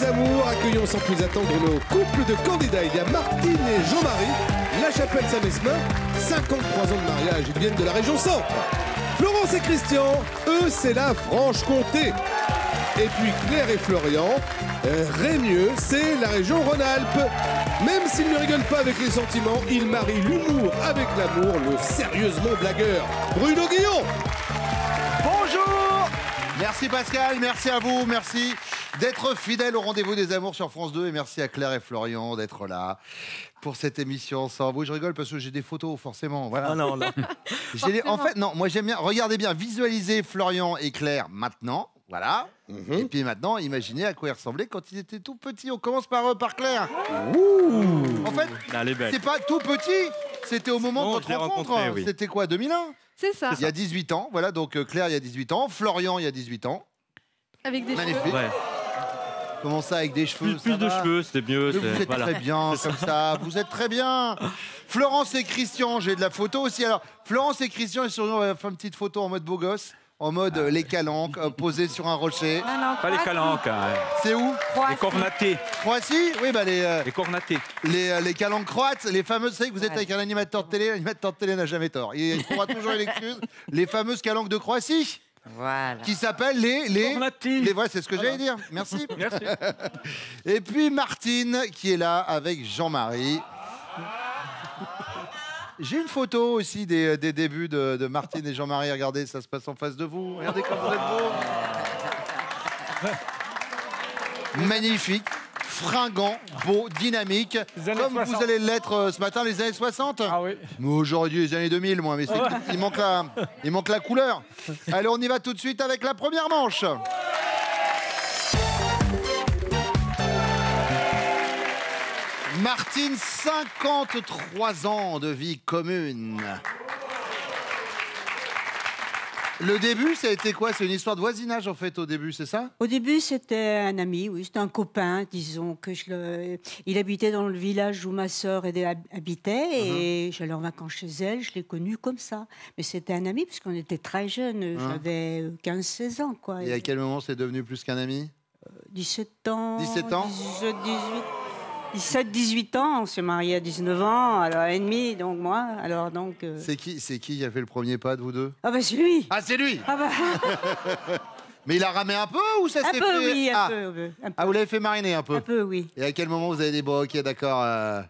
d'amour, accueillons sans plus attendre nos couples de candidats. Il y a Martine et Jean-Marie, La Chapelle-Saint-Mesmin, 53 ans de mariage, ils viennent de la région Centre. Florence et Christian, eux, c'est la Franche-Comté. Et puis Claire et Florian, Rémieux, c'est la région Rhône-Alpes. Même s'ils ne rigolent pas avec les sentiments, ils marient l'humour avec l'amour, le sérieusement blagueur. Bruno Guillon. Bonjour. Merci Pascal, merci à vous, merci d'être fidèle au rendez-vous des amours sur France 2 et merci à Claire et Florian d'être là pour cette émission ensemble. Oui, je rigole parce que j'ai des photos, forcément. Voilà. Oh non, non. En fait, non, moi j'aime bien, regardez bien, visualisez Florian et Claire maintenant. Voilà. Et puis maintenant, imaginez à quoi ils ressemblaient quand ils étaient tout petits. On commence par Claire. En fait, c'est pas tout petit, c'était au moment de votre rencontre. Oui. C'était quoi, 2001? C'est ça. Il y a 18 ans, voilà, donc Claire il y a 18 ans, Florian il y a 18 ans. Avec des Magnifique. cheveux. Ouais. Comment ça, avec des cheveux? Plus de cheveux, c'était mieux. Vous êtes très bien, comme ça, vous êtes très bien. Florence et Christian, j'ai de la photo aussi. Alors, Florence et Christian, et sur nous, on va faire une petite photo en mode beau gosse. En mode les calanques, posés sur un rocher. Pas les calanques. Hein. C'est où? Les cornatés. Croatie? Oui, bah les cornatés. Les calanques croates, les fameuses. Vous savez que vous êtes avec un animateur de télé. L'animateur de télé n'a jamais tort. Il trouvera toujours une excuse. Les fameuses calanques de Croatie. Voilà. Qui s'appellent les cornatés. Voilà, c'est ce que j'allais dire. Merci. Merci. Et puis Martine qui est là avec Jean-Marie. J'ai une photo aussi des débuts de Martine et Jean-Marie. Regardez, ça se passe en face de vous. Regardez comme vous êtes beaux. Magnifique, fringant, beau, dynamique. Comme 60. Vous allez l'être ce matin, les années 60. Ah oui. Mais aujourd'hui, les années 2000, moi. Mais il manque la couleur. Allez, on y va tout de suite avec la première manche. Martine, 53 ans de vie commune. Le début, ça a été quoi? C'est une histoire de voisinage, en fait, au début, c'est ça? Au début, c'était un ami, oui, c'était un copain, disons, que il habitait dans le village où ma sœur habitait, et j'allais en vacances chez elle, je l'ai connu comme ça. Mais c'était un ami, puisqu'on était très jeunes, j'avais 15-16 ans, quoi. Et à quel moment c'est devenu plus qu'un ami? 17 ans. 17 ans 17-18 ans, on s'est mariés à 19 ans, alors et demi, donc moi, alors donc... C'est qui a fait le premier pas de vous deux? Ah bah c'est lui. Ah, c'est lui. Ah bah... Mais il a ramé un peu ou ça s'est fait? Oui, un peu. Ah, vous l'avez fait mariner un peu? Un peu, oui. Et à quel moment vous avez dit, bon, ok, d'accord...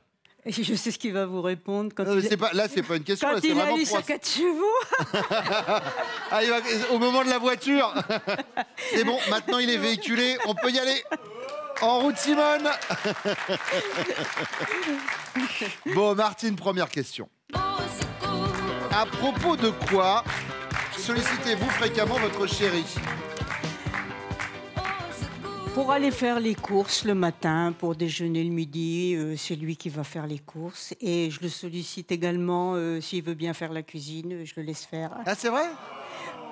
Je sais ce qu'il va vous répondre quand Là, c'est pas une question. Quand là, il a vraiment eu sa 4 chevaux. Ah, au moment de la voiture. C'est bon, maintenant il est véhiculé, on peut y aller. En route, Simone. Bon, Martine, première question. À propos de quoi sollicitez-vous fréquemment votre chéri? Pour aller faire les courses le matin, pour déjeuner le midi, c'est lui qui va faire les courses. Et je le sollicite également, s'il veut bien faire la cuisine, je le laisse faire. Ah, c'est vrai?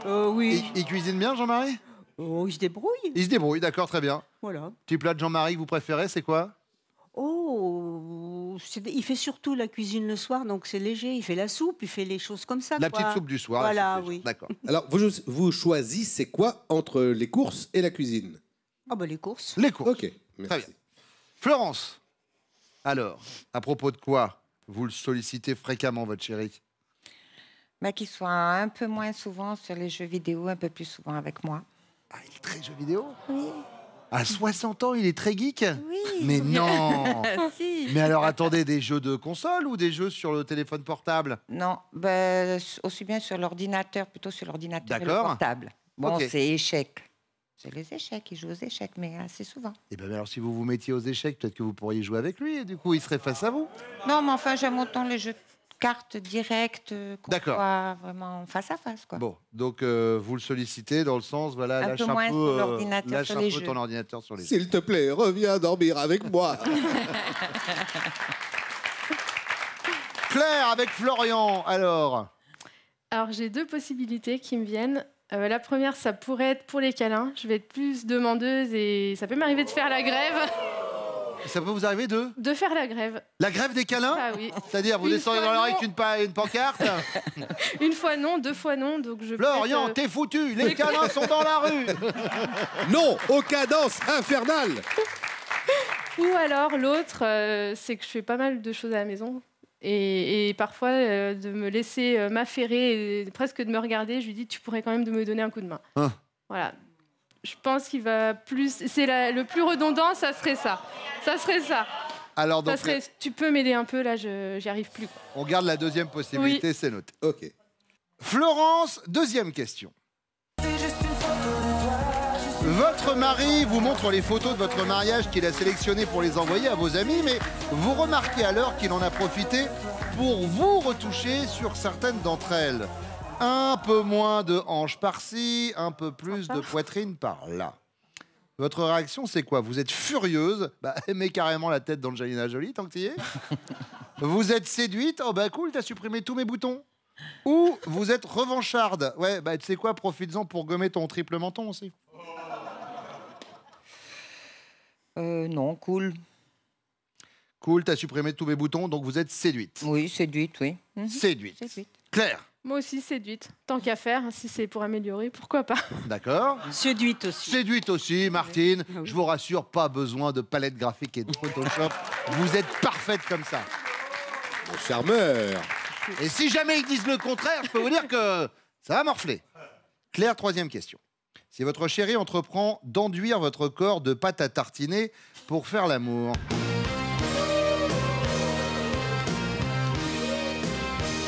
Oui. Il cuisine bien, Jean-Marie? Oh, il se débrouille. Il se débrouille, d'accord, très bien. Voilà. Petit plat de Jean-Marie que vous préférez, c'est quoi? Oh, il fait surtout la cuisine le soir, donc c'est léger. Il fait la soupe, il fait les choses comme ça. La petite soupe du soir. Voilà, oui. D'accord. Alors, vous choisissez quoi entre les courses et la cuisine? Ah bah les courses. Les courses. Ok, merci. Très bien. Florence, alors, à propos de quoi vous le sollicitez fréquemment, votre chéri? Bah, qu'il soit un peu moins souvent sur les jeux vidéo, un peu plus souvent avec moi. Ah, il est très jeu vidéo? Oui. À 60 ans, il est très geek? Oui. Mais non. Si. Mais alors, attendez, des jeux de console ou des jeux sur le téléphone portable? Non, bah, aussi bien sur l'ordinateur, plutôt sur l'ordinateur et le D'accord. portable. Bon, Ok. c'est échecs. C'est les échecs, il joue aux échecs, mais assez souvent. Eh bien, alors, si vous vous mettiez aux échecs, peut-être que vous pourriez jouer avec lui et du coup, il serait face à vous. Non, mais enfin, j'aime autant les jeux de cartes directes qu'on D'accord. soit vraiment face à face, quoi. Bon, donc vous le sollicitez dans le sens, voilà, Un lâche peu moins un sur peu, l'ordinateur lâche sur un les peu jeux. ton ordinateur sur les jeux. S'il te plaît, reviens dormir avec moi. Claire, avec Florian, alors. Alors, j'ai deux possibilités qui me viennent. La première, ça pourrait être pour les câlins. Je vais être plus demandeuse et ça peut m'arriver de faire la grève. Ça peut vous arriver De faire la grève. La grève des câlins? Ah oui. C'est-à-dire, vous Une descendez fois dans la rue non. avec une pancarte? Une fois non, deux fois non. Donc je Florian, t'es foutu, les câlins sont dans la rue. Non, aux cadences infernales. Ou alors l'autre, c'est que je fais pas mal de choses à la maison. Et parfois, de me laisser m'affairer et presque de me regarder, je lui dis, tu pourrais quand même de me donner un coup de main. Ah. Voilà. Je pense qu'il va plus... le plus redondant, ça serait ça. Ça serait ça. Alors, donc, Ça serait, tu peux m'aider un peu, là, j'y arrive plus. Quoi. on garde la deuxième possibilité, c'est noté. Ok. Florence, deuxième question. Votre mari vous montre les photos de votre mariage qu'il a sélectionnées pour les envoyer à vos amis, mais vous remarquez alors qu'il en a profité pour vous retoucher sur certaines d'entre elles. Un peu moins de hanches par-ci, un peu plus de poitrine par-là. Votre réaction, c'est quoi? Vous êtes furieuse, aimez carrément la tête d'Angelina Jolie, tant que tu y es. Vous êtes séduite, oh bah cool, t'as supprimé tous mes boutons. Ou vous êtes revancharde, ouais, tu sais quoi, profites-en pour gommer ton triple menton aussi. Non, cool. Cool, t'as supprimé tous mes boutons, donc vous êtes séduite. Oui, séduite, oui. Séduite. Séduite. Claire, Moi aussi, séduite. Tant qu'à faire, si c'est pour améliorer, pourquoi pas. d'accord. Séduite aussi. Séduite aussi, Martine. Ah oui. Je vous rassure, pas besoin de palette graphique et de Photoshop. Vous êtes parfaite comme ça. Mon charmeur. Et si jamais ils disent le contraire, je peux vous dire que ça va morfler. Claire, troisième question. Si votre chéri entreprend d'enduire votre corps de pâte à tartiner pour faire l'amour,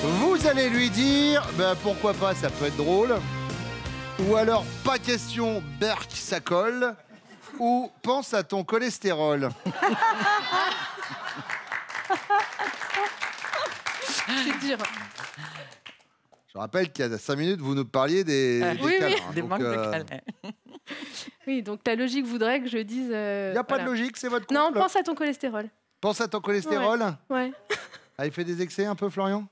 vous allez lui dire, pourquoi pas, ça peut être drôle. Ou alors, pas question, berk, ça colle. Ou pense à ton cholestérol. C'est dur. Je rappelle qu'il y a 5 minutes, vous nous parliez des Oui, câlins, oui. hein, Des donc, manques de câlins. Oui, donc ta logique voudrait que je dise... Il n'y a pas de logique, c'est votre couple. Non, pense à ton cholestérol. Pense à ton cholestérol. Ouais. Ah, il fait des excès un peu, Florian?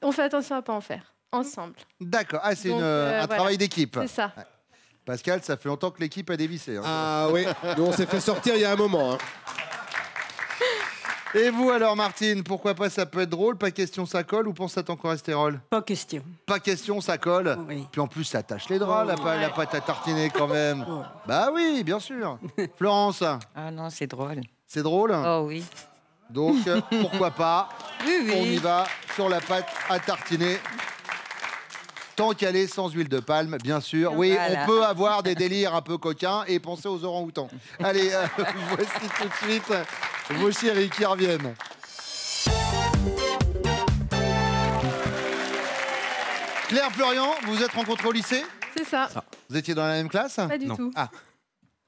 On fait attention à pas en faire. Ensemble. D'accord. Ah, c'est Donc, un voilà. travail d'équipe. C'est ça. Pascal, ça fait longtemps que l'équipe a dévissé. Hein. Ah oui, nous on s'est fait sortir il y a un moment. Hein. Et vous alors, Martine, pourquoi pas, ça peut être drôle? Pas question, ça colle, ou pense à ton cholestérol? Pas question. Pas question, ça colle. Oui. Puis en plus, ça tâche les draps, la pâte à tartiner quand même. Ouais. Bah oui, bien sûr. Florence, Ah non, c'est drôle. c'est drôle. Oh oui. Donc, pourquoi pas? Oui, On y oui. va sur la pâte à tartiner. Tant qu'elle est sans huile de palme, bien sûr. Oui, Voilà. on peut avoir des délires un peu coquins et penser aux orang-outans. Allez, voici tout de suite vos chéris qui reviennent. Claire, Florian, vous vous êtes rencontrés au lycée? C'est ça. Vous étiez dans la même classe? Pas du Non. tout. Ah,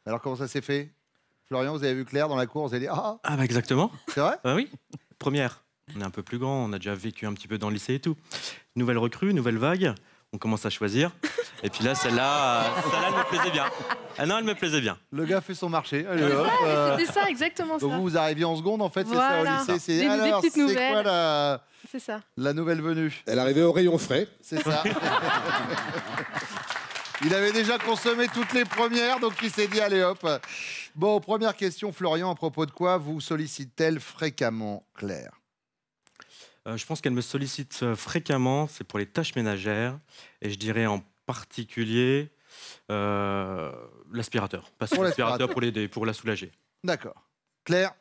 alors comment ça s'est fait? Florian, vous avez vu Claire dans la cour, vous avez dit « Ah, Ah bah exactement. c'est vrai ?» Oui. Première. On est un peu plus grand, on a déjà vécu un petit peu dans le lycée et tout. Nouvelle recrue, nouvelle vague. On commence à choisir. Et puis là, celle-là, elle me plaisait bien. Ah non, elle me plaisait bien. Le gars fait son marché. Allez, C'est hop, ça, mais c'était ça, exactement donc ça. vous arrivez en seconde, en fait, c'est ça Voilà. au lycée. C'est Des alors, petites c'est quoi nouvelles. C'est ça. la nouvelle venue? Elle arrivait au rayon frais. C'est ça. Il avait déjà consommé toutes les premières, donc il s'est dit allez hop. Bon, première question, Florian, à propos de quoi vous sollicite-t-elle fréquemment, Claire? Je pense qu'elle me sollicite fréquemment, c'est pour les tâches ménagères. Et je dirais en particulier l'aspirateur. Parce que Pour l'aspirateur pour l'aider, pour la soulager. D'accord. Claire,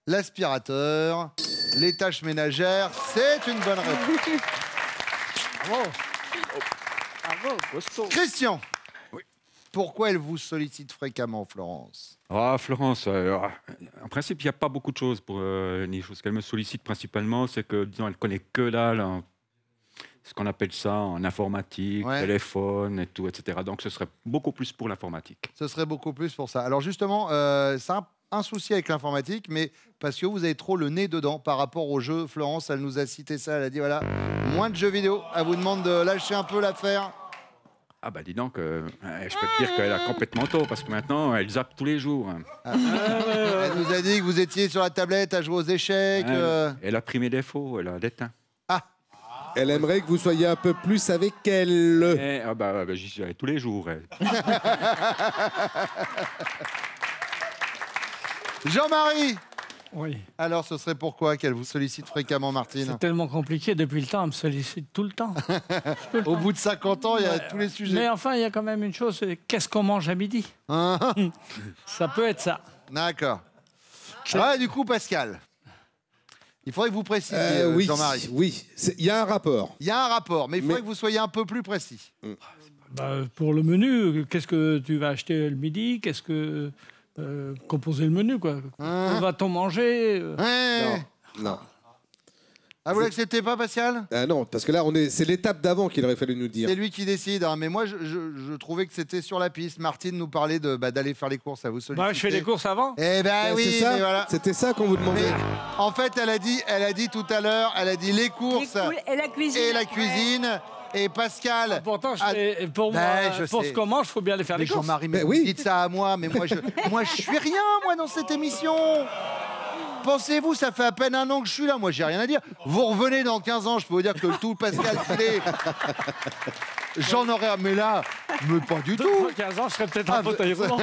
l'aspirateur, les tâches ménagères, c'est une bonne réponse. Bravo. Christian, pourquoi elle vous sollicite fréquemment, Florence? Ah, Florence, en principe, il n'y a pas beaucoup de choses pour Niche. Ce qu'elle me sollicite principalement, c'est que, disons, elle connaît que dalle en ce qu'on appelle ça en informatique, Ouais. téléphone et tout, etc. Donc, ce serait beaucoup plus pour l'informatique. Ce serait beaucoup plus pour ça. Alors justement, c'est un souci avec l'informatique, mais parce que vous avez trop le nez dedans par rapport aux jeux. Florence, elle nous a cité ça, elle a dit voilà, moins de jeux vidéo. Elle vous demande de lâcher un peu l'affaire. Ah bah dis donc, je peux te dire qu'elle a complètement tort, parce que maintenant, elle zappe tous les jours. Elle nous a dit que vous étiez sur la tablette à jouer aux échecs. Elle a pris mes défauts, elle a déteint. Elle aimerait que vous soyez un peu plus avec elle. J'y suis allé tous les jours. Elle. Jean-Marie, Oui, alors ce serait pourquoi qu'elle vous sollicite fréquemment, Martine? c'est tellement compliqué depuis le temps, elle me sollicite tout le temps. Au bout de 50 ans, il y a Ouais, tous les sujets. Mais enfin, il y a quand même une chose, c'est qu'est-ce qu'on mange à midi? Hein? Ça peut être ça. D'accord. Ouais, du coup, Pascal. Il faudrait que vous précisiez, oui, Jean-Marie. oui, il y a un rapport. Il y a un rapport, mais il faudrait que vous soyez un peu plus précis. Bah, pour le menu, qu'est-ce que tu vas acheter le midi? Qu'est-ce que... composer le menu, quoi. Hein? Va-t-on manger Ouais. Non. Ah, vous l'acceptez pas, Pascal? Non, parce que là, c'est l'étape d'avant qu'il aurait fallu nous dire. C'est lui qui décide, hein. Mais moi, je trouvais que c'était sur la piste. Martine nous parlait d'aller faire les courses à vous solliciter. Bah, je fais les courses avant. Eh ben oui, c'est ça. mais voilà. C'était ça qu'on vous demandait. Mais, en fait, elle a dit tout à l'heure, elle a dit les courses Et la cuisine. et la cuisine. Et Pascal. Pourtant, pour Ben, moi, je pour sais. ce qu'on mange, il faut bien aller faire Mais les courses. Jean-Marie, mais Ben vous oui. dites ça à moi, mais moi je suis rien, moi, dans cette émission. Pensez-vous, ça fait à peine un an que je suis là, moi j'ai rien à dire. Vous revenez dans 15 ans, je peux vous dire que tout Pascal qu'il est, j'en aurais, mais là, mais pas du tout. Dans 15 ans, je serais peut-être un fauteuil roulant.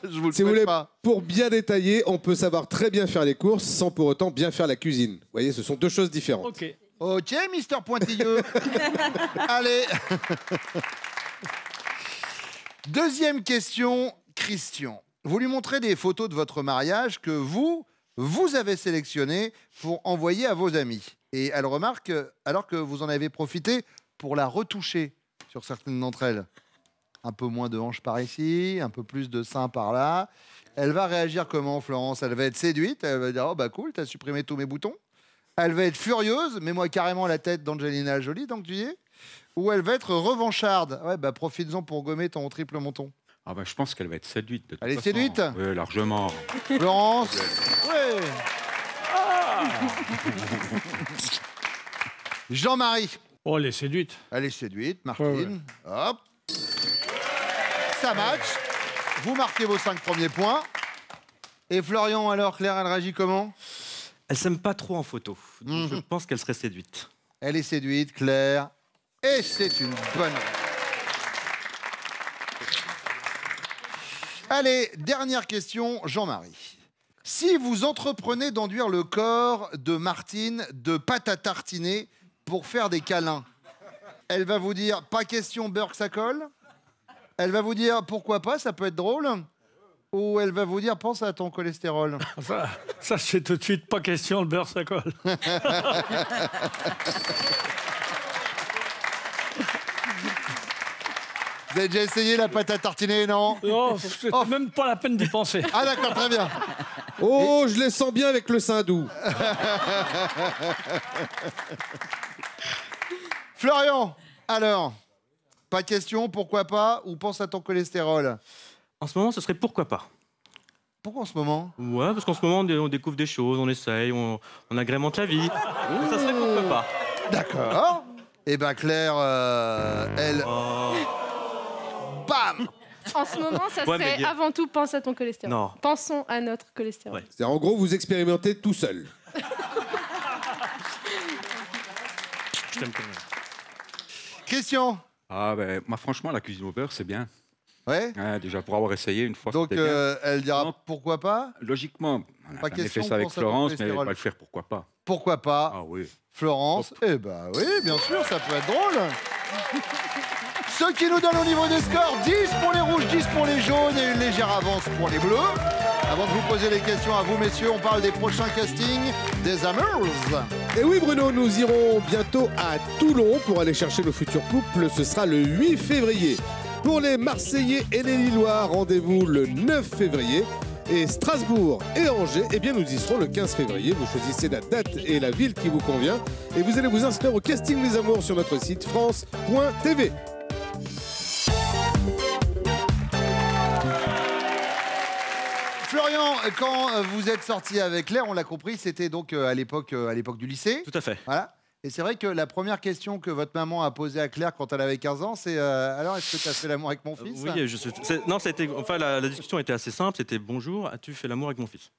Je vous le Si vous souhaite voulez, pas. pour bien détailler, on peut savoir très bien faire les courses sans pour autant bien faire la cuisine. Vous voyez, ce sont deux choses différentes. Ok. Ok, Mister Pointilleux. Allez. Deuxième question, Christian. Vous lui montrez des photos de votre mariage que vous avez sélectionnées pour envoyer à vos amis. Et elle remarque, alors que vous en avez profité pour la retoucher sur certaines d'entre elles. Un peu moins de hanches par ici, un peu plus de seins par là. Elle va réagir comment, Florence? Elle va être séduite, elle va dire « Oh bah cool, t'as supprimé tous mes boutons ». Elle va être furieuse, mets-moi carrément la tête d'Angelina Jolie, donc tu dis. Ou elle va être revancharde. Ouais, bah profites-en pour gommer ton triple menton. Ah ben, je pense qu'elle va être séduite. De toute Elle est façon. séduite? Oui, largement. Florence? Ouais. Jean-Marie? Oh, elle est séduite. Elle est séduite, Martine. Hop. Ça match. Vous marquez vos 5 premiers points. Et Florian, alors, Claire, elle réagit comment? Elle s'aime pas trop en photo. Donc je pense qu'elle serait séduite. Elle est séduite, Claire. Et c'est une bonne réponse. Allez, dernière question, Jean-Marie. Si vous entreprenez d'enduire le corps de Martine de pâte à tartiner pour faire des câlins, elle va vous dire « pas question, beurre que ça colle ». Elle va vous dire « pourquoi pas, ça peut être drôle ». Ou elle va vous dire « pense à ton cholestérol ». Ça, c'est tout de suite pas question, le beurre, ça colle. Vous avez déjà essayé la pâte à tartiner, non? Non, c'est même pas la peine d'y penser. Ah d'accord, très bien. Oh, je les sens bien avec le sein doux. Florian, alors, pas de question, pourquoi pas, ou pense à ton cholestérol? En ce moment, ce serait pourquoi pas. Pourquoi en ce moment? Ouais, parce qu'en ce moment, on découvre des choses, on essaye, on agrémente la vie. Donc, ça serait pourquoi pas. D'accord. Eh ben Claire, elle... Bam! En ce moment, ça Ouais, serait mais y a- avant tout pense à ton cholestérol. Non. Pensons à notre cholestérol. Ouais. C'est-à-dire, en gros, vous expérimentez tout seul. Je t'aime quand même. Christian? Ah ben, moi, franchement, la cuisine au beurre, c'est bien. Ouais. Ouais, déjà, pour avoir essayé une fois, Donc c'était bien. elle dira Non. pourquoi pas? Logiquement, on a Pas jamais question, fait ça avec pense à ton Florence, mais cholestérol. on va le faire, pourquoi pas. Pourquoi pas? Ah oui. Florence? Eh ben oui, bien sûr, ça peut être drôle. Ce qui nous donne au niveau des scores 10 pour les rouges, 10 pour les jaunes et une légère avance pour les bleus. Avant de vous poser les questions à vous, messieurs, on parle des prochains castings des Amours. Et oui, Bruno, nous irons bientôt à Toulon pour aller chercher le futur couple. Ce sera le 8 février. Pour les Marseillais et les Lillois, rendez-vous le 9 février. Et Strasbourg et Angers, eh bien, nous y serons le 15 février. Vous choisissez la date et la ville qui vous convient. Et vous allez vous inscrire au casting des Amours sur notre site France.tv. Florian, quand vous êtes sorti avec Claire, on l'a compris, c'était donc à l'époque du lycée. Tout à fait. Voilà. Et c'est vrai que la première question que votre maman a posée à Claire quand elle avait 15 ans, c'est alors, est-ce que tu as fait l'amour avec mon fils? Oui, non, enfin, la discussion était assez simple. C'était bonjour, as-tu fait l'amour avec mon fils?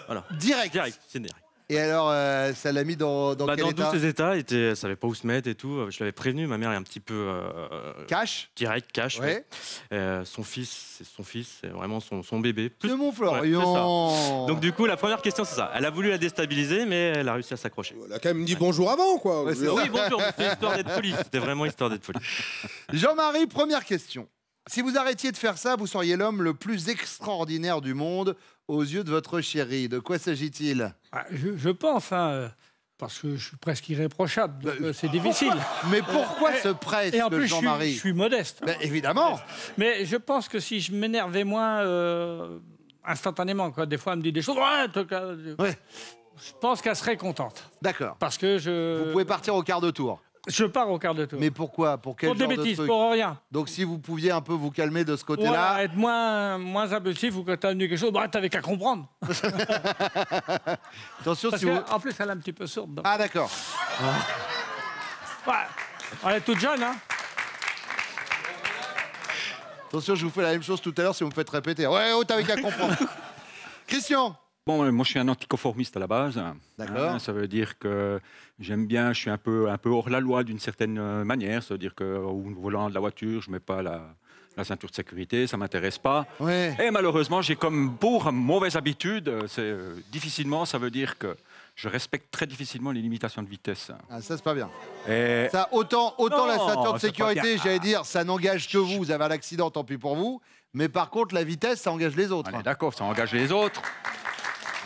Voilà. Direct. Direct, c'est direct. Et alors, ça l'a mis dans quel Dans état? tous ses états, elle savait pas où se mettre et tout. Je l'avais prévenu, ma mère est un petit peu Cash? direct, cash. Ouais. Son fils, c'est vraiment son bébé. C'est mon Ouais, Florian. Donc du coup, la première question, c'est ça. Elle a voulu la déstabiliser, mais elle a réussi à s'accrocher. Elle a quand même dit bonjour avant, quoi. Ouais, c'est Oui, bonjour, mais c'était histoire d'être poli. C'était vraiment histoire d'être poli. Jean-Marie, première question. Si vous arrêtiez de faire ça, vous seriez l'homme le plus extraordinaire du monde aux yeux de votre chérie. De quoi s'agit-il? Je pense, hein, parce que je suis presque irréprochable, donc c'est difficile. Mais pourquoi ce presse, Et en plus, Jean-Marie? je suis modeste. Ben, évidemment. Mais je pense que si je m'énervais moins instantanément, quoi, des fois, elle me dit des choses. Ouais. Je pense qu'elle serait contente. D'accord. Parce que Vous pouvez partir au quart de tour. Je pars au quart de tour. Mais pourquoi? Pour quel Pour des genre de bêtises, truc? pour rien. Donc si vous pouviez un peu vous calmer de ce côté-là... Voilà, être moins impulsif ou quand t'as venu quelque chose, bah, t'avais qu'à comprendre. Attention, Parce si vous... qu'en plus, elle est un petit peu sourde. Donc. Ah d'accord. Ouais, elle est toute jeune, hein. Attention, je vous fais la même chose tout à l'heure si vous me faites répéter. Ouais, oh, t'avais qu'à comprendre. Christian. Bon, moi je suis un anticonformiste à la base. D'accord. Ça veut dire que j'aime bien, je suis un peu hors la loi d'une certaine manière. Ça veut dire qu'au volant de la voiture, je ne mets pas la ceinture de sécurité, ça ne m'intéresse pas. Ouais. Et malheureusement, j'ai comme pour mauvaise habitude, difficilement, ça veut dire que je respecte très difficilement les limitations de vitesse. Ah, ça, c'est pas bien. Et Ça, autant Non, la ceinture de c'est pas sécurité, bien. j'allais dire, ça n'engage que vous. Vous avez un accident, tant pis pour vous. Mais par contre, la vitesse, ça engage les autres. on est d'accord, ça engage les autres.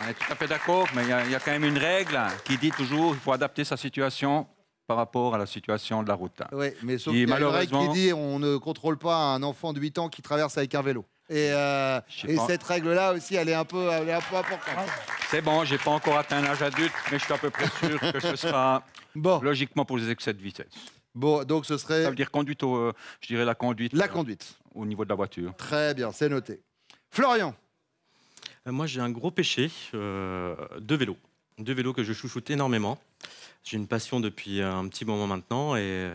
On est tout à fait d'accord, mais il y a quand même une règle qui dit toujours qu'il faut adapter sa situation par rapport à la situation de la route. Oui, mais sauf Et qu'il y a une règle malheureusement- qui dit on ne contrôle pas un enfant de 8 ans qui traverse avec un vélo. Et sais pas. cette règle-là aussi, elle est un peu importante. C'est bon, j'ai pas encore atteint l'âge adulte, mais je suis à peu près sûr que ce sera Bon, logiquement pour les excès de vitesse. bon, donc ce Ça serait veut dire conduite, je dirais la conduite, la conduite. au niveau de la voiture. Très bien, c'est noté. Florian. Moi, j'ai un gros péché, deux vélos. Deux vélos que je chouchoute énormément. J'ai une passion depuis un petit moment maintenant. Et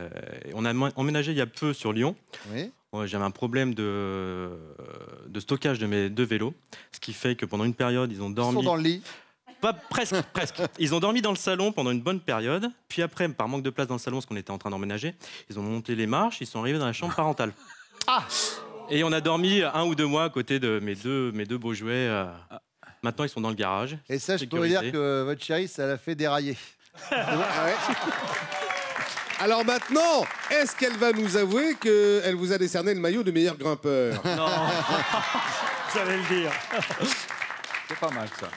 on a emménagé il y a peu sur Lyon. Oui. J'avais un problème de stockage de mes deux vélos. Ce qui fait que pendant une période, ils ont Ils dormi... sont dans le lit. Pas presque. Ils ont dormi dans le salon pendant une bonne période. Puis après, par manque de place dans le salon, parce qu'on était en train d'emménager, ils ont monté les marches, ils sont arrivés dans la chambre parentale. Ah. Et on a dormi 1 ou 2 mois à côté de mes deux beaux jouets. Maintenant, ils sont dans le garage. Et ça, je peux vous dire Sécurisé. que votre chérie, ça l'a fait dérailler. Ouais. Alors maintenant, est-ce qu'elle va nous avouer qu'elle vous a décerné le maillot de meilleur grimpeur? Non. Vous allez le dire. C'est pas mal ça.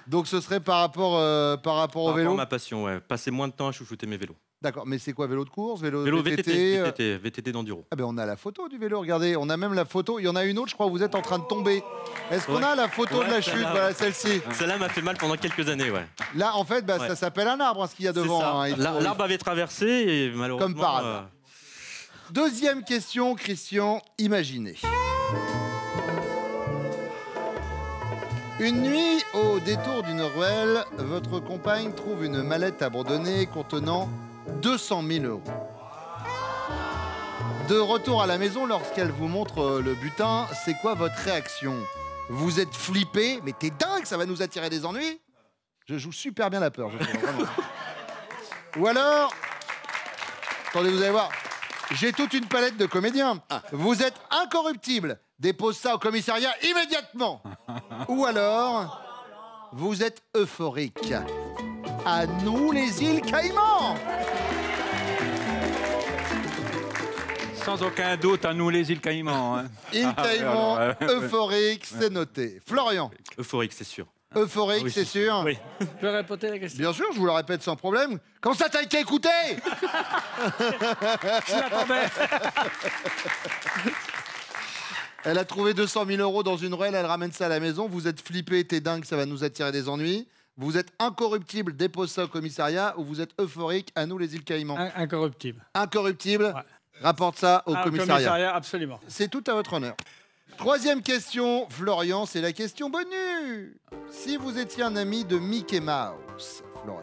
Donc ce serait par rapport au Par rapport à vélo. ma passion, ouais. Passer moins de temps à chouchouter mes vélos. D'accord, mais c'est quoi, vélo de course, vélo Vélo VTT VTT d'enduro. Ah ben on a la photo du vélo, regardez, on a même la photo. Il y en a une autre, je crois, où vous êtes en train de tomber. Est-ce qu'on Ouais. a la photo de la Ouais, chute? celle-là. Voilà, celle-ci. Celle-là m'a fait mal pendant quelques années, ouais. Là, en fait, bah, Ouais. ça s'appelle un arbre, hein, ce qu'il y a C'est devant. ça. hein. Il faut- L'arbre avait traversé et malheureusement... Comme par hasard. Deuxième question, Christian, imaginez. Une nuit, au détour d'une ruelle, votre compagne trouve une mallette abandonnée contenant 200 000 €. De retour à la maison, lorsqu'elle vous montre le butin, c'est quoi votre réaction? Vous êtes flippé, mais t'es dingue, ça va nous attirer des ennuis? Je joue super bien la peur, je trouve, vraiment. Ou alors, attendez, vous allez voir, j'ai toute une palette de comédiens. Vous êtes incorruptible, dépose ça au commissariat immédiatement. Ou alors, vous êtes euphorique. À nous les îles Caïmans. Sans aucun doute, à nous les îles Caïmans. Hein. Îles Caïmans, alors, euphorique, c'est noté. Florian, Euphorique, c'est sûr. euphorique, Oui, c'est c'est sûr. Oui. Je peux répéter la question. Bien sûr, je vous le répète sans problème. Comment ça, t'as qu'à écouter? Je l'attendais. Elle a trouvé 200 000 € dans une ruelle, elle ramène ça à la maison. Vous êtes flippé, t'es dingue, ça va nous attirer des ennuis. Vous êtes incorruptible, dépose ça au commissariat. Ou vous êtes euphorique, à nous les îles Caïmans. Incorruptible. Incorruptible, Ouais. rapporte ça au Ah, commissariat. absolument. C'est tout à votre honneur. Troisième question, Florian, c'est la question bonus. Si vous étiez un ami de Mickey Mouse, Florian,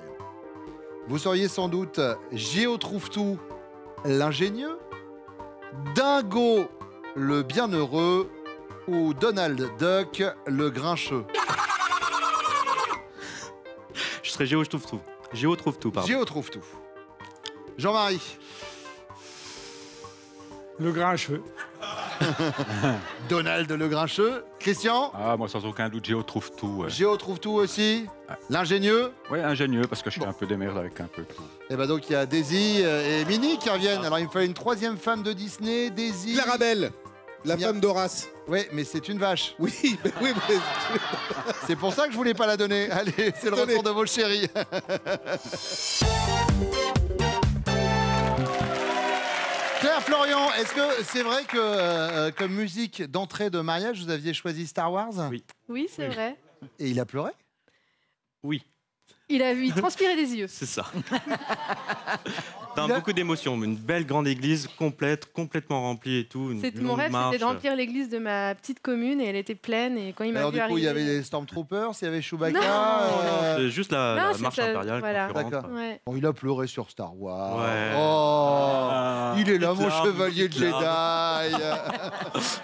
vous seriez sans doute Géo Trouve-Tout, l'ingénieux, Dingo, le bienheureux, ou Donald Duck, le grincheux. Je serais Géo trouve tout. Géo trouve tout, pardon. Géo Trouve-Tout. Jean-Marie, Le grincheux. Donald le grincheux. Christian, Ah, moi, sans aucun doute, Géo trouve tout. Ouais. Géo Trouve-Tout aussi. L'ingénieux. Ouais, ingénieux, parce que je suis un peu démerde avec un peu tout. Et ben donc il y a Daisy et Minnie qui reviennent. Alors il me fallait une troisième femme de Disney, Daisy. Clarabelle. La femme d'Horace. Oui, mais c'est une vache. Oui, mais oui, mais... C'est pour ça que je voulais pas la donner. Allez, c'est le retour de vos chéris. Claire, Florian, est-ce que c'est vrai que comme musique d'entrée de mariage, vous aviez choisi Star Wars? Oui. Oui, c'est vrai. Et il a pleuré? Oui, Il transpirait des yeux. c'est ça. Beaucoup d'émotions. Une belle grande église complète, complètement remplie et tout. Une Mon longue rêve, marche. c'était de remplir l'église de ma petite commune et elle était pleine. Et quand il m'a Alors vu du coup, il y arriver... avait les Stormtroopers, il y avait Chewbacca. Non. C'est juste la Non, c'est marche ça, impériale. voilà. Quand tu rentres. D'accord. Ouais. Oh, il a pleuré sur Star Wars. Ouais. Oh, il est là, mon Petite chevalier larme, petite Jedi.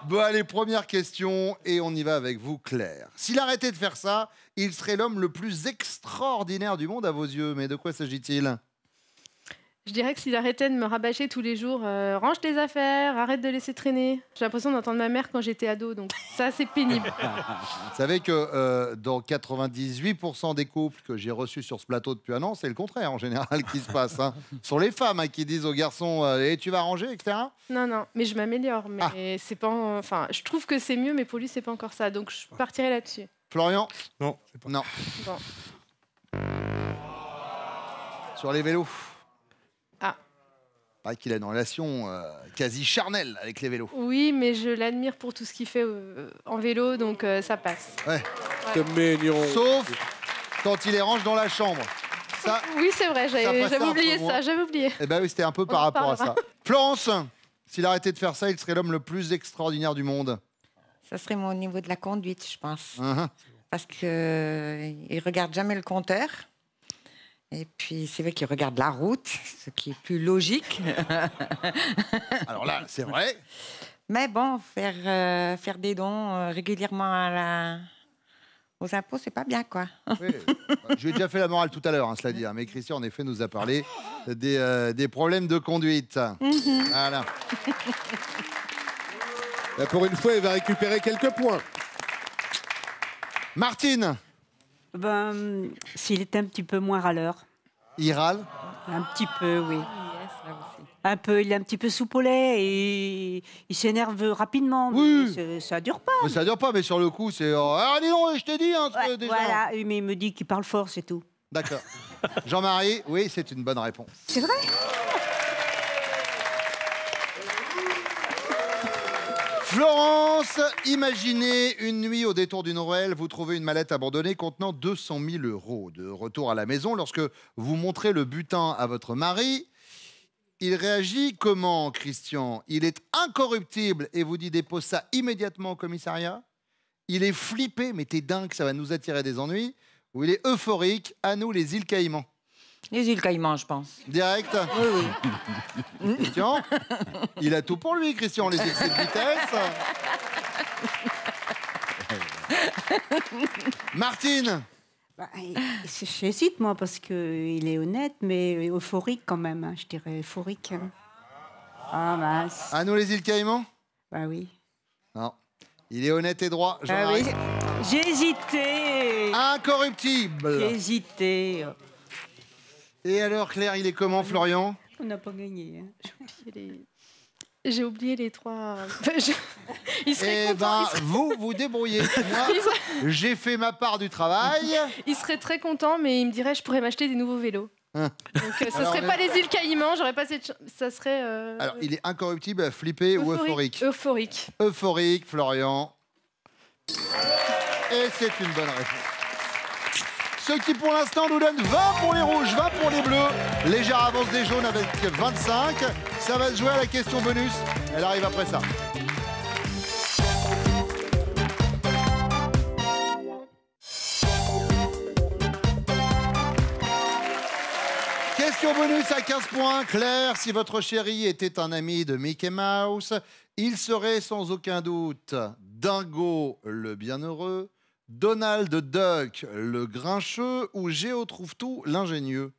Bon, allez, première question, et on y va avec vous, Claire. S'il arrêtait de faire ça, il serait l'homme le plus extraordinaire du monde à vos yeux. Mais de quoi s'agit-il? Je dirais que s'il arrêtait de me rabâcher tous les jours, range tes affaires, arrête de laisser traîner. J'ai l'impression d'entendre ma mère quand j'étais ado, donc ça, c'est pénible. Vous savez que dans 98% des couples que j'ai reçus sur ce plateau depuis un an, c'est le contraire en général qui se passe. Hein. Ce sont les femmes qui disent aux garçons Eh, tu vas ranger, etc. Non, mais je m'améliore. Mais c'est pas. Enfin, je trouve que c'est mieux, mais pour lui, c'est pas encore ça. Donc je partirai là-dessus. Florian? Non. Non. Bon. Sur les vélos? Ah. Paraît qu'il a une relation quasi charnelle avec les vélos. Oui, mais je l'admire pour tout ce qu'il fait en vélo, donc ça passe. Ouais. C'est mignon. Sauf quand il les range dans la chambre. Ça, Oui, c'est vrai, j'avais passait un oublié peu moins. ça, j'avais oublié. eh ben oui, c'était un peu par en rapport à parlera. ça. Florence, s'il arrêtait de faire ça, il serait l'homme le plus extraordinaire du monde. Ça serait au niveau de la conduite, je pense. Uh-huh. Parce qu'il ne regarde jamais le compteur. Et puis, c'est vrai qu'il regarde la route, ce qui est plus logique. Alors là, c'est vrai. Mais bon, faire des dons régulièrement aux impôts, c'est pas bien, quoi. Oui. Je lui ai déjà fait la morale tout à l'heure, cela dit. Mais Christian, en effet, nous a parlé des problèmes de conduite. Voilà. Là, pour une fois, il va récupérer quelques points. Martine, Ben, s'il était un petit peu moins râleur. il râle. Un petit peu, oui. Yes, là aussi. Un peu, il est un petit peu soupe au lait et il s'énerve rapidement. Oui. Mais ça dure pas. Mais ça dure pas, mais sur le coup, c'est ah, dis donc, je t'ai dit Ouais, déjà. voilà, mais il me dit qu'il parle fort, c'est tout. D'accord. Jean-Marie, oui, c'est une bonne réponse. C'est vrai? Florence, imaginez une nuit au détour d'une ruelle, vous trouvez une mallette abandonnée contenant 200 000 €. De retour à la maison, lorsque vous montrez le butin à votre mari, il réagit comment, Christian? Il est incorruptible et vous dit dépose ça immédiatement au commissariat? Il est flippé, mais t'es dingue, ça va nous attirer des ennuis? Ou il est euphorique, à nous les îles Caïmans? Les îles Caïmans, je pense. Direct? Oui. Christian? Il a tout pour lui, Christian, les excès de vitesse. Martine? Bah, j'hésite, moi, parce qu'il est honnête, mais euphorique quand même. Hein, je dirais euphorique. Ah, mince. À nous les îles Caïmans? Bah oui. Non. Il est honnête et droit. Ah Jean-Marie. oui. J'ai hésité. Incorruptible. J'ai hésité. Et alors, Claire, il est comment, Florian? On n'a pas gagné. Hein. J'ai oublié les trois. Il serait Eh content. ben, vous débrouillez. Moi, j'ai fait ma part du travail. Il serait très content, mais il me dirait je pourrais m'acheter des nouveaux vélos. Hein. Donc ça Alors, serait pas les îles Caïmans, j'aurais pas cette ça serait Alors, il est incorruptible, flippé ou euphorique? Euphorique. Euphorique, Florian. Et c'est une bonne réponse. Ce qui, pour l'instant, nous donne 20 pour les rouges, 20 pour les bleus. Légère avance des jaunes avec 25. Ça va se jouer à la question bonus. Elle arrive après ça. Question bonus à 15 points. Claire, si votre chéri était un ami de Mickey Mouse, il serait sans aucun doute Dingo le bienheureux, Donald Duck le grincheux ou Géo Trouve-Tout l'ingénieux?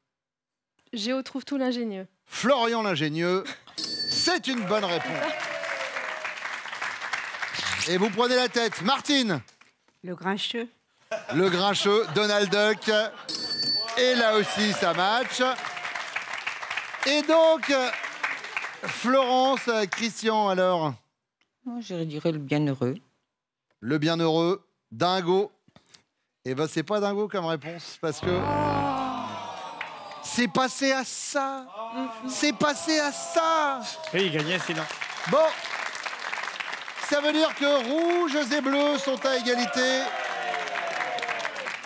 Géo trouve tout l'ingénieux. Florian l'ingénieux, c'est une bonne réponse. Et vous prenez la tête. Martine? Le grincheux. Le grincheux, Donald Duck. Et là aussi, ça match. Et donc, Florence, Christian, alors? Moi, je dirais le bienheureux. Le bienheureux, dingo. Eh ben, c'est pas dingo comme réponse, parce que... C'est passé à ça. C'est passé à ça. Oui, il gagnait sinon. Bon. Ça veut dire que rouges et bleus sont à égalité.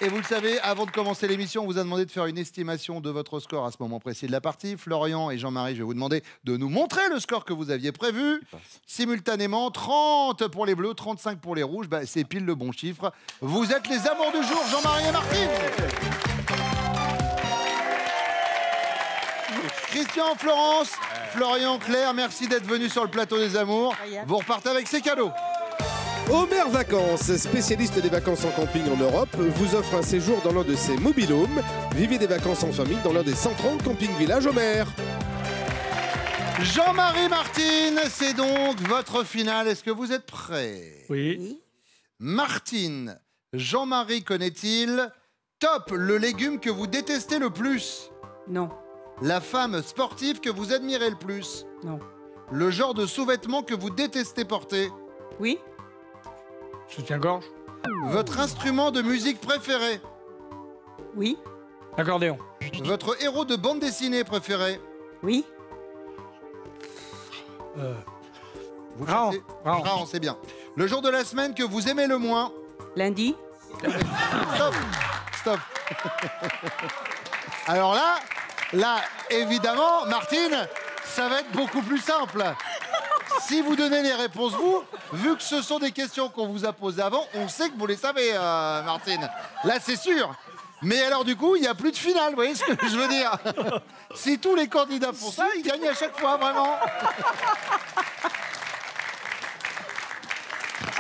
Et vous le savez, avant de commencer l'émission, on vous a demandé de faire une estimation de votre score à ce moment précis de la partie. Florian et Jean-Marie, je vais vous demander de nous montrer le score que vous aviez prévu. Simultanément, 30 pour les bleus, 35 pour les rouges. Bah, c'est pile le bon chiffre. Vous êtes les amours du jour, Jean-Marie et Martine. Christian, Florence, Florian, Claire, merci d'être venus sur le plateau des amours. Vous repartez avec ces cadeaux. Homer Vacances, spécialiste des vacances en camping en Europe, vous offre un séjour dans l'un de ses mobil-homes. Vivez des vacances en famille dans l'un des 130 camping-villages Homer. Jean-Marie, Martine, c'est donc votre finale. Est-ce que vous êtes prêts? Oui. Martine, Jean-Marie connaît-il top le légume que vous détestez le plus? Non. La femme sportive que vous admirez le plus? Non. Le genre de sous-vêtements que vous détestez porter? Oui. Soutien-gorge. Votre instrument de musique préféré? Oui. Accordéon. Votre héros de bande dessinée préféré? Oui. Raon. Raon, c'est bien. Le jour de la semaine que vous aimez le moins? Lundi. Stop. Stop. Alors là, évidemment, Martine, ça va être beaucoup plus simple. Si vous donnez les réponses, vu que ce sont des questions qu'on vous a posées avant, on sait que vous les savez, Martine. Là, c'est sûr. Mais alors, du coup, il n'y a plus de finale, vous voyez ce que je veux dire? Si tous les candidats font ça, ils gagnent à chaque fois, vraiment.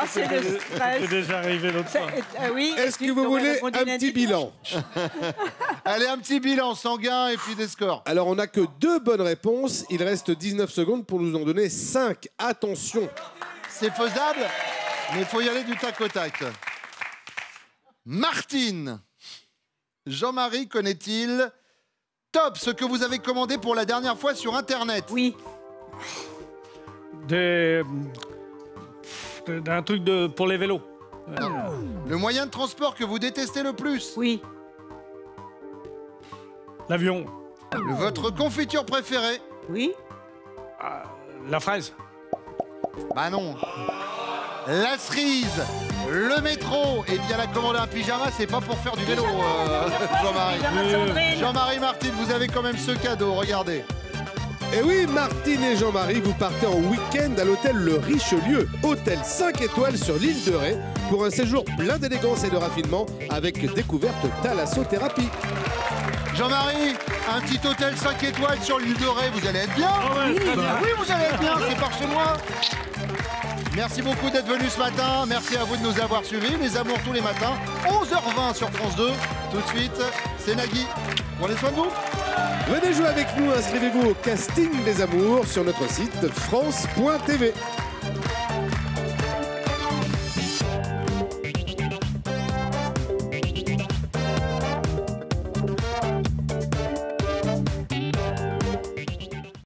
Ah, c'est le stress. C'est déjà arrivé l'autre fois. Oui. Est-ce que vous voulez un petit bilan? Allez, un petit bilan sanguin et puis des scores. Alors, on n'a que 2 bonnes réponses. Il reste 19 secondes pour nous en donner 5. Attention. C'est faisable, mais il faut y aller du tac au tac. Martine, Jean-Marie connaît-il top ce que vous avez commandé pour la dernière fois sur Internet? Oui. Un truc pour les vélos. Le moyen de transport que vous détestez le plus? Oui. L'avion. Votre confiture préférée? Oui. La fraise. Bah non. La cerise, le métro. Et bien la commande un pyjama, c'est pas pour faire du vélo, Jean-Marie. Jean-Marie, Martine, vous avez quand même ce cadeau, regardez. Et oui, Martine et Jean-Marie, vous partez en week-end à l'hôtel Le Richelieu, hôtel 5 étoiles sur l'île de Ré, pour un séjour plein d'élégance et de raffinement avec découverte thalassothérapie. Jean-Marie, un petit hôtel 5 étoiles sur l'île de Ré, vous allez être bien? Oui, vous allez être bien, c'est par chez moi. Merci beaucoup d'être venus ce matin, merci à vous de nous avoir suivis. Les amours tous les matins, 11h20 sur France 2. Tout de suite, c'est Nagui. Prenez soin de vous. Venez jouer avec nous, inscrivez-vous au casting des amours sur notre site France.tv.